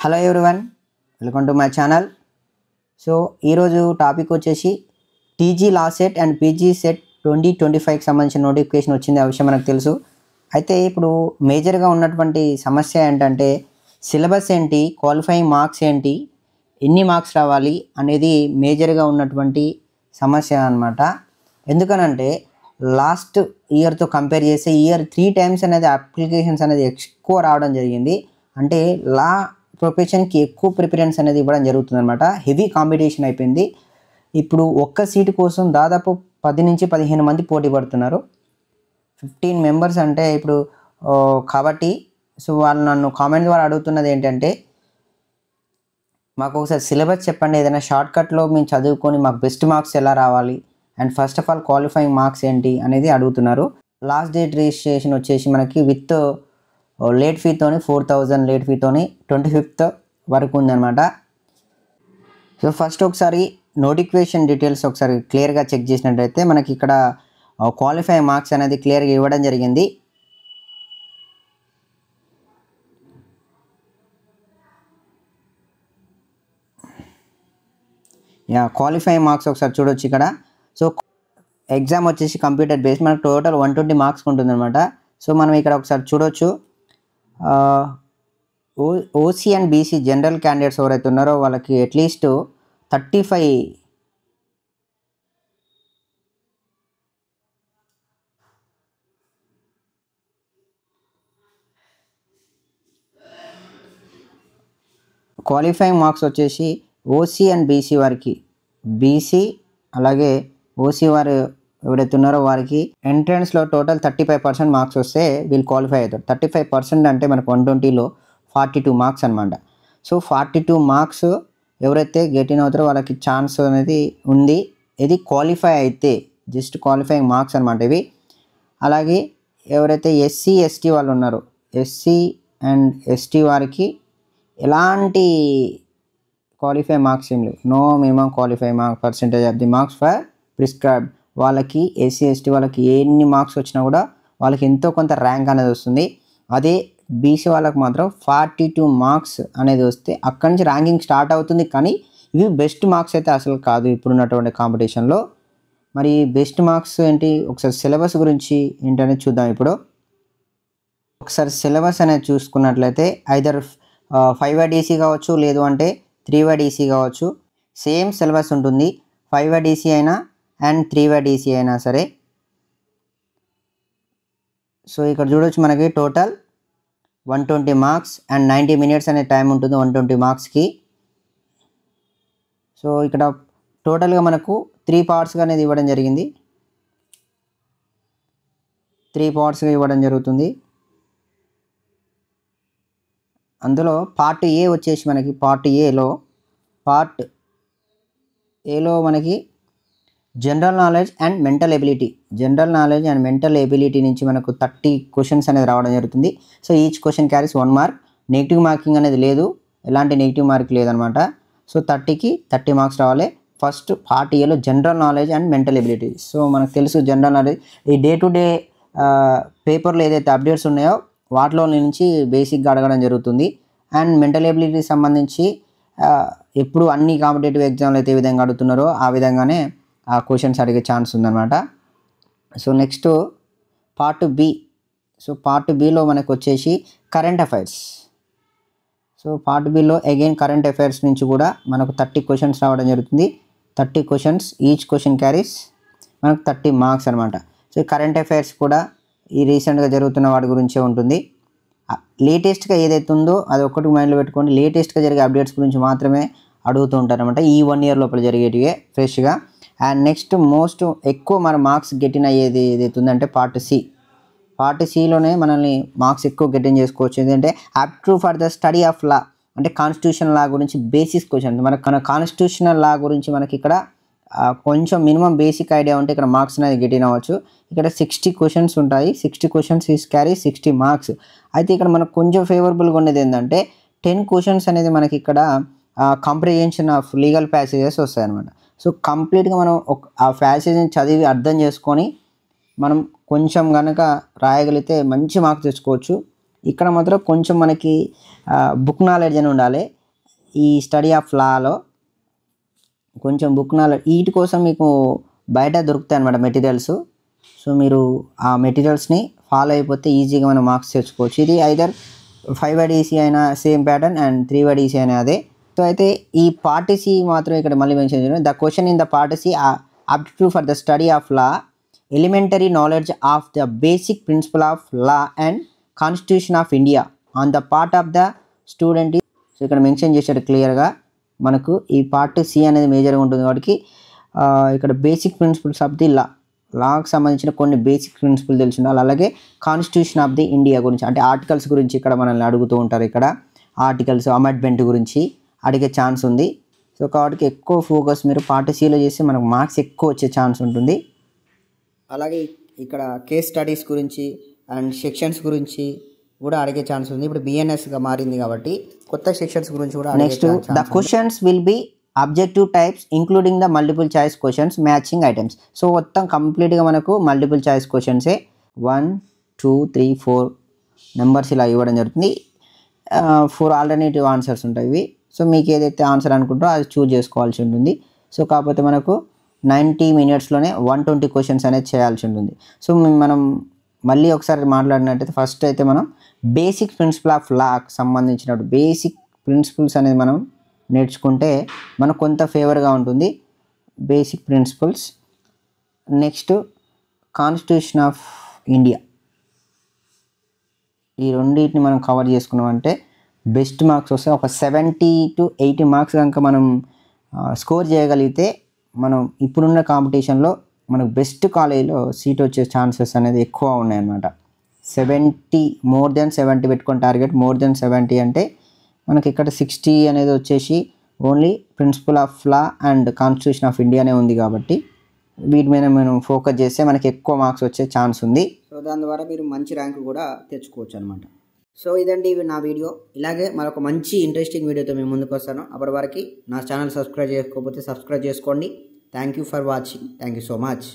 Hello everyone, welcome to my channel. So ఈరోజు topic వచ్చేసి TG law CET and PG CET 2025కి సంబంధించిన notification వచ్చింది. ఆ విషయం మనకు తెలుసు. అయితే ఇప్పుడు మేజర్గా ఉన్నటువంటి సమస్య ఏంటంటే సిలబస్ ఏంటి, క్వాలిఫైయింగ్ మార్క్స్ ఏంటి, ఎన్ని మార్క్స్ రావాలి అనేది మేజర్గా ఉన్నటువంటి సమస్య అన్నమాట. ఎందుకనంటే లాస్ట్ ఇయర్తో కంపేర్ చేస్తే ఇయర్ 3 times అనేది అప్లికేషన్స్ అనేది ఎక్కువ రావడం జరిగింది. అంటే లా ప్రొఫెషన్కి ఎక్కువ ప్రిఫరెన్స్ అనేది ఇవ్వడం జరుగుతుంది అనమాట. హెవీ కాంపిటీషన్ అయిపోయింది. ఇప్పుడు ఒక్క సీటు కోసం దాదాపు 10 నుంచి 15 మంది పోటీ పడుతున్నారు. 15 members అంటే ఇప్పుడు కాబట్టి సో వాళ్ళు నన్ను కామెంట్ ద్వారా అడుగుతున్నది ఏంటంటే మాకు ఒకసారి సిలబస్ చెప్పండి, ఏదైనా షార్ట్కట్లో మేము చదువుకొని మాకు బెస్ట్ మార్క్స్ ఎలా రావాలి and first of all qualifying marks ఏంటి అనేది అడుగుతున్నారు. లాస్ట్ డేట్ రిజిస్ట్రేషన్ వచ్చేసి మనకి విత్ లేట్ ఫీతోని 4000 లేట్ ఫీతోని 25th వరకు ఉందన్నమాట. సో ఫస్ట్ ఒకసారి నోటిఫికేషన్ డీటెయిల్స్ ఒకసారి క్లియర్గా చెక్ చేసినట్టయితే మనకి ఇక్కడ క్వాలిఫైయింగ్ మార్క్స్ అనేది క్లియర్గా ఇవ్వడం జరిగింది. క్వాలిఫైయింగ్ మార్క్స్ ఒకసారి చూడొచ్చు ఇక్కడ. సో ఎగ్జామ్ వచ్చేసి కంప్యూటర్ బేస్డ్, మనకు టోటల్ 120 మార్క్స్ ఉంటుందన్నమాట. సో మనం ఇక్కడ ఒకసారి చూడొచ్చు. OC and BC general candidates ఎవరైతే ఉన్నారో వాళ్ళకి అట్లీస్ట్ 35 క్వాలిఫైయింగ్ మార్క్స్ వచ్చేసి ఓసీ అండ్ బీసీ వారికి, బీసీ అలాగే ఓసీ వారు ఎవరైతే ఉన్నారో వారికి ఎంట్రన్స్లో టోటల్ 35% మార్క్స్ వస్తే వీళ్ళు క్వాలిఫై అవుతారు. 35% అంటే మనకు 120లో 42 మార్క్స్ అనమాట. సో 42 మార్క్స్ ఎవరైతే గెటిన్ అవుతారో వాళ్ళకి ఛాన్స్ అనేది ఉంది. ఇది క్వాలిఫై అయితే జస్ట్ క్వాలిఫైయింగ్ మార్క్స్ అనమాట ఇవి. అలాగే ఎవరైతే ఎస్సీ ఎస్టీ వాళ్ళు ఉన్నారో ఎస్సీ అండ్ ఎస్టీ వారికి ఎలాంటి క్వాలిఫై మార్క్స్ ఏం లేవు. No minimum qualify percentage of the marks for prescribed. వాళ్ళకి ఎస్సీ ఎస్టీ వాళ్ళకి ఎన్ని మార్క్స్ వచ్చినా కూడా వాళ్ళకి ఎంతో కొంత ర్యాంక్ అనేది వస్తుంది. అదే బీసీ వాళ్ళకి మాత్రం 42 మార్క్స్ అనేది వస్తే అక్కడి నుంచి ర్యాంకింగ్ స్టార్ట్ అవుతుంది. కానీ ఇవి బెస్ట్ మార్క్స్ అయితే అసలు కాదు ఇప్పుడున్నటువంటి కాంపిటీషన్లో. మరి బెస్ట్ మార్క్స్ ఏంటి, ఒకసారి సిలబస్ గురించి ఏంటనేది చూద్దాం. ఇప్పుడు ఒకసారి సిలబస్ అనేది చూసుకున్నట్లయితే ఐదర్ 5YDC కావచ్చు, లేదు అంటే 3YDC కావచ్చు. సేమ్ సిలబస్ ఉంటుంది. 5YDC అయినా అండ్ 3YDC అయినా సరే. సో ఇక్కడ చూడొచ్చు మనకి టోటల్ 120 మార్క్స్ అండ్ 90 minutes అనే టైం ఉంటుంది 120 మార్క్స్కి. సో ఇక్కడ టోటల్గా మనకు 3 partsగా అనేది ఇవ్వడం జరిగింది. 3 partsగా ఇవ్వడం జరుగుతుంది. అందులో పార్ట్ ఏ వచ్చేసి మనకి పార్ట్ ఏలో మనకి general knowledge and mental ability నుంచి మనకు 30 questions అనేది రావడం జరుగుతుంది. So each question carries 1 mark. Negative marking అనేది లేదు, ఎలాంటి నెగిటివ్ మార్క్ లేదనమాట. సో 30కి 30 మార్క్స్ రావాలి. ఫస్ట్ పార్ట్ ఏలో general knowledge and mental ability. So మనకు తెలుసు జనరల్ నాలెడ్జ్ ఈ డే టు డే పేపర్లో ఏదైతే అప్డేట్స్ ఉన్నాయో వాటిలో నుంచి బేసిక్గా అడగడం జరుగుతుంది. అండ్ మెంటల్ ఎబిలిటీ సంబంధించి ఎప్పుడు అన్ని కాంపిటేటివ్ ఎగ్జామ్లు అయితే ఏ విధంగా అడుగుతున్నారో ఆ విధంగానే ఆ క్వశ్చన్స్ అడిగే ఛాన్స్ ఉందన్నమాట. So next part B. So part బిలో మనకు వచ్చేసి కరెంట్ అఫైర్స్. సో పార్ట్ బిలో అగైన్ కరెంట్ అఫైర్స్ నుంచి కూడా మనకు 30 questions రావడం జరుగుతుంది. 30 questions, ఈచ్ క్వశ్చన్ క్యారీస్ మనకు 30 మార్క్స్ అనమాట. సో కరెంట్ అఫైర్స్ కూడా ఈ రీసెంట్గా జరుగుతున్న వాటి గురించే ఉంటుంది. లేటెస్ట్గా ఏదైతే ఉందో అది ఒక్కటి మైండ్లో పెట్టుకోండి. లేటెస్ట్గా జరిగే అప్డేట్స్ గురించి మాత్రమే అడుగుతూ ఉంటారనమాట. ఈ 1 year లోపల జరిగేటివే ఫ్రెష్గా. అండ్ నెక్స్ట్ మోస్ట్ ఎక్కువ మన మార్క్స్ గెటిన్ అయ్యేది ఏదైతే ఉందంటే పార్ట్ సిలోనే మనల్ని మార్క్స్ ఎక్కువ గెటిన్ చేసుకోవచ్చు. ఏంటంటే aptitude for the study of law, అంటే కాన్స్టిట్యూషన్ లా గురించి బేసిక్స్ క్వశ్చన్. మన కాన్స్టిట్యూషనల్ లా గురించి మనకి ఇక్కడ కొంచెం మినిమం బేసిక్ ఐడియా ఉంటే ఇక్కడ మార్క్స్ అనేది గెటిన్ అవ్వచ్చు. ఇక్కడ 60 questions ఉంటాయి. 60 questions ఈస్ క్యారీ 60 మార్క్స్. అయితే ఇక్కడ మనకు కొంచెం ఫేవరబుల్గా ఉండేది ఏంటంటే 10 questions అనేది మనకి ఇక్కడ కాంప్రిహెన్షన్ ఆఫ్ లీగల్ ప్యాసేజెస్ వస్తాయి అనమాట. సో కంప్లీట్గా మనం ఆ ప్యాసేజ్ని చదివి అర్థం చేసుకొని మనం కొంచెం కనుక రాయగలిగితే మంచి మార్క్స్ తెచ్చుకోవచ్చు. ఇక్కడ మాత్రం కొంచెం మనకి బుక్ నాలెడ్జ్ అని ఉండాలి. ఈ స్టడీ ఆఫ్ లాలో కొంచెం బుక్ నాలెడ్జ్ వీటి కోసం మీకు బయట దొరుకుతాయి అన్నమాట మెటీరియల్స్. సో మీరు ఆ మెటీరియల్స్ని ఫాలో అయిపోతే ఈజీగా మనం మార్క్స్ తెచ్చుకోవచ్చు. ఇది ఐదర్ 5 word ఈసీ అయినా same pattern and 3 word EC అయినా అదే. సో అయితే ఈ పార్ట్ సి మాత్రం ఇక్కడ మళ్ళీ మెన్షన్ చేయండి. The question in the part C aptitude for the study of law, elementary knowledge of the basic principle of law and constitution of India on the part of the student. So ఇక్కడ mention చేశాడు క్లియర్గా. మనకు ఈ part C అనేది మేజర్గా ఉంటుంది కాబట్టి ఇక్కడ బేసిక్ ప్రిన్సిపల్స్ ఆఫ్ ది లాకి సంబంధించిన కొన్ని బేసిక్ ప్రిన్సిపల్ తెలిసి ఉండాలి. అలాగే కాన్స్టిట్యూషన్ ఆఫ్ ది ఇండియా గురించి అంటే ఆర్టికల్స్ గురించి ఇక్కడ మనల్ని అడుగుతూ ఉంటారు. ఇక్కడ ఆర్టికల్స్ అమెండ్మెంట్ గురించి అడిగే ఛాన్స్ ఉంది. సో కాబట్టి ఎక్కువ ఫోకస్ మీరు పార్ట్ సిలో చేస్తే మనకు మార్క్స్ ఎక్కువ వచ్చే ఛాన్స్ ఉంటుంది. అలాగే ఇక్కడ కేస్ స్టడీస్ గురించి అండ్ సెక్షన్స్ గురించి కూడా అడిగే ఛాన్స్ ఉంది. ఇప్పుడు బిఎన్ఎస్గా మారింది కాబట్టి కొత్త సెక్షన్స్ గురించి కూడా. Next the questions will be objective types including the multiple choice questions matching items. So మొత్తం కంప్లీట్గా మనకు మల్టిపుల్ చాయిస్ క్వశ్చన్సే 1 2 3 4 నెంబర్స్ ఇలా ఇవ్వడం జరుగుతుంది. 4 ఆల్టర్నేటివ్ ఆన్సర్స్ ఉంటాయి. సో మీకు ఏదైతే ఆన్సర్ అనుకుంటారో అది చూజ్ చేసుకోవాల్సి ఉంటుంది. సో కాకపోతే మనకు 90 minutesలోనే 120 క్వశ్చన్స్ అనేది చేయాల్సి ఉంటుంది. సో మనం మళ్ళీ ఒకసారి మాట్లాడినట్టయితే ఫస్ట్ అయితే మనం బేసిక్ ప్రిన్సిపల్ ఆఫ్ లాకి సంబంధించిన బేసిక్ ప్రిన్సిపల్స్ అనేది మనం నేర్చుకుంటే మనకు కొంత ఫేవర్గా ఉంటుంది. Basic principles. Next constitution of India. ఈ రెండింటిని మనం కవర్ చేసుకున్నామంటే బెస్ట్ మార్క్స్ వస్తాయి. ఒక 70 to 80 మార్క్స్ కనుక మనం స్కోర్ చేయగలిగితే మనం ఇప్పుడున్న కాంపిటీషన్లో మనకు బెస్ట్ కాలేజీలో సీట్ వచ్చే ఛాన్సెస్ అనేది ఎక్కువ ఉన్నాయన్నమాట. 70 more than 70 పెట్టుకొని టార్గెట్. more than 70 అంటే మనకి ఇక్కడ 60 అనేది వచ్చేసి only principle of law and constitution of ఇండియానే ఉంది కాబట్టి వీటి మీద మనం ఫోకస్ చేస్తే మనకి ఎక్కువ మార్క్స్ వచ్చే ఛాన్స్ ఉంది. సో దాని ద్వారా మీరు మంచి ర్యాంక్ కూడా తెచ్చుకోవచ్చు అనమాట. సో ఇదండి నా వీడియో. ఇలాగే మరొక మంచి ఇంట్రెస్టింగ్ వీడియోతో మేము ముందుకు వస్తాను. అప్పటి వరకు నా ఛానల్ సబ్స్క్రైబ్ చేసుకోకపోతే సబ్స్క్రైబ్ చేసుకోండి. Thank you for watching. Thank you so much.